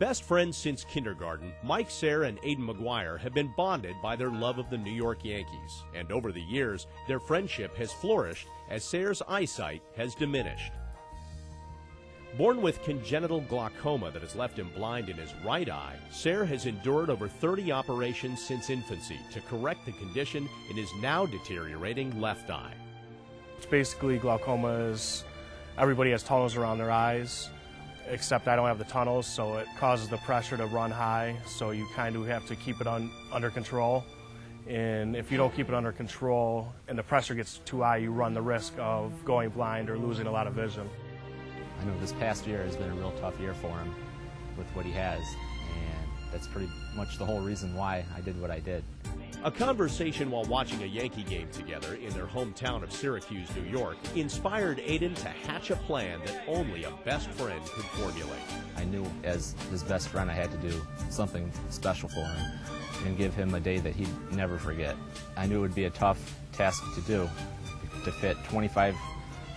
Best friends since kindergarten, Mike Sayre and Aidan McGuire have been bonded by their love of the New York Yankees. And over the years, their friendship has flourished as Sayre's eyesight has diminished. Born with congenital glaucoma that has left him blind in his right eye, Sayre has endured over 30 operations since infancy to correct the condition in his now deteriorating left eye. Basically, glaucoma is everybody has tunnels around their eyes, except I don't have the tunnels, so it causes the pressure to run high, so you kind of have to keep it under control. And if you don't keep it under control and the pressure gets too high, you run the risk of going blind or losing a lot of vision. I know this past year has been a real tough year for him with what he has, and that's pretty much the whole reason why I did what I did. A conversation while watching a Yankee game together in their hometown of Syracuse, New York, inspired Aidan to hatch a plan that only a best friend could formulate. I knew as his best friend I had to do something special for him and give him a day that he'd never forget. I knew it would be a tough task to do, to fit 25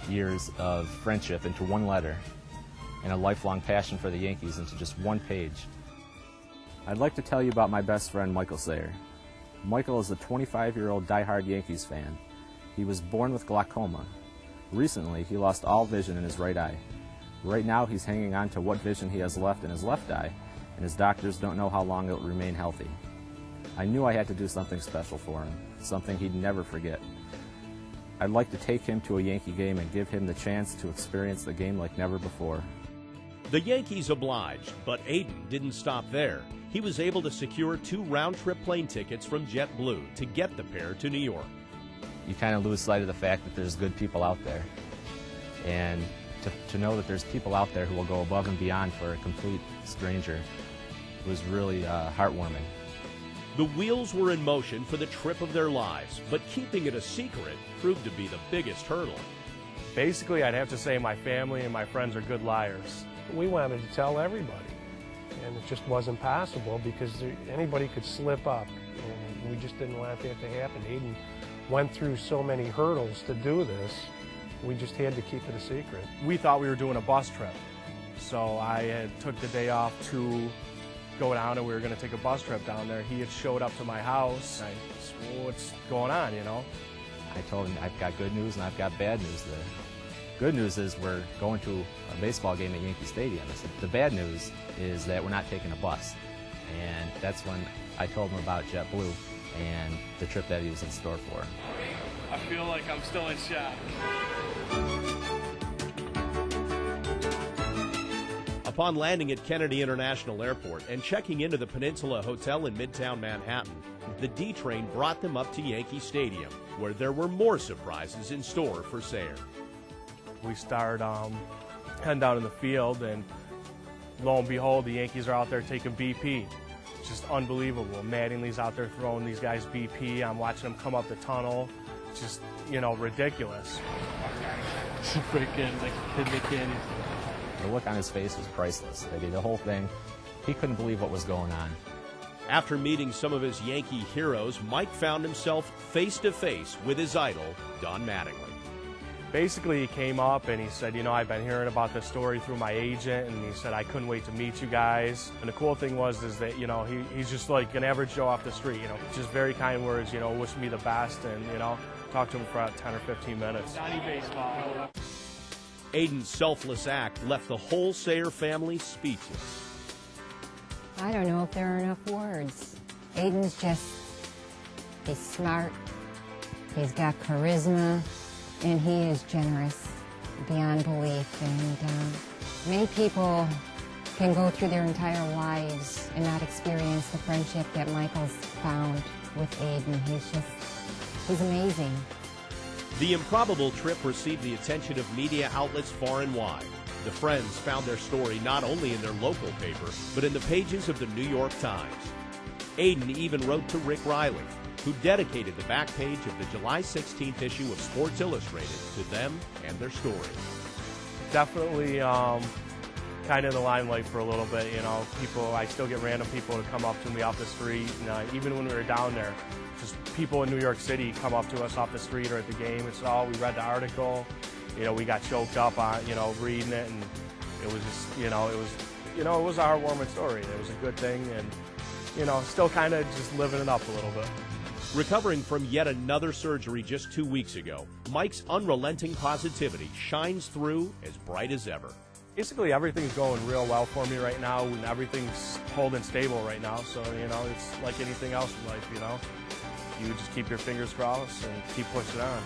years of friendship into one letter and a lifelong passion for the Yankees into just one page. I'd like to tell you about my best friend, Michael Sayre. Michael is a 25-year-old diehard Yankees fan. He was born with glaucoma. Recently, he lost all vision in his right eye. Right now, he's hanging on to what vision he has left in his left eye, and his doctors don't know how long it will remain healthy. I knew I had to do something special for him, something he'd never forget. I'd like to take him to a Yankee game and give him the chance to experience the game like never before. The Yankees obliged, but Aidan didn't stop there. He was able to secure 2 round-trip plane tickets from JetBlue to get the pair to New York. You kind of lose sight of the fact that there's good people out there. And to know that there's people out there who will go above and beyond for a complete stranger was really heartwarming. The wheels were in motion for the trip of their lives, but keeping it a secret proved to be the biggest hurdle. Basically, I'd have to say my family and my friends are good liars. We wanted to tell everybody, and it just wasn't possible because anybody could slip up, and we just didn't want that to happen. Aidan went through so many hurdles to do this, we just had to keep it a secret. We thought we were doing a bus trip, so I took the day off to go down, and we were going to take a bus trip down there. He had showed up to my house. I said, well, what's going on, you know? I told him I've got good news and I've got bad news there. Good news is we're going to a baseball game at Yankee Stadium. I said, the bad news is that we're not taking a bus. And that's when I told him about JetBlue and the trip that he was in store for. I feel like I'm still in shock. Upon landing at Kennedy International Airport and checking into the Peninsula Hotel in Midtown Manhattan, the D train brought them up to Yankee Stadium, where there were more surprises in store for Sayre. We start heading down in the field, and lo and behold, the Yankees are out there taking BP. It's just unbelievable. Mattingly's out there throwing these guys BP. I'm watching them come up the tunnel. It's just, you know, ridiculous. It's freaking like the kid. The look on his face was priceless. I mean, the whole thing, he couldn't believe what was going on. After meeting some of his Yankee heroes, Mike found himself face-to-face with his idol, Don Mattingly. Basically, he came up and he said, you know, I've been hearing about this story through my agent, and he said, I couldn't wait to meet you guys. And the cool thing was is that, you know, he's just like an average Joe off the street, you know, just very kind words, you know, wishing me the best, and, you know, talked to him for about 10 or 15 minutes. Johnny Baseball. Aidan's selfless act left the whole Sayre family speechless. I don't know if there are enough words. Aidan's he's smart, he's got charisma, and he is generous beyond belief. And many people can go through their entire lives and not experience the friendship that Michael's found with Aidan. He's amazing. The improbable trip received the attention of media outlets far and wide. The friends found their story not only in their local paper, but in the pages of the New York Times. Aidan even wrote to Rick Riley, who dedicated the back page of the July 16th issue of Sports Illustrated to them and their story. Definitely kind of in the limelight for a little bit, you know. I still get random people to come up to me off the street, and even when we were down there, just people in New York City come up to us off the street or at the game and say, oh, we read the article, you know, we got choked up on, you know, reading it, and it was just, you know, you know, it was a heartwarming story. It was a good thing, and, you know, still kind of just living it up a little bit. Recovering from yet another surgery just 2 weeks ago, Mike's unrelenting positivity shines through as bright as ever. Basically, everything's going real well for me right now, and everything's holding stable right now. So, you know, it's like anything else in life, you know. You just keep your fingers crossed and keep pushing on.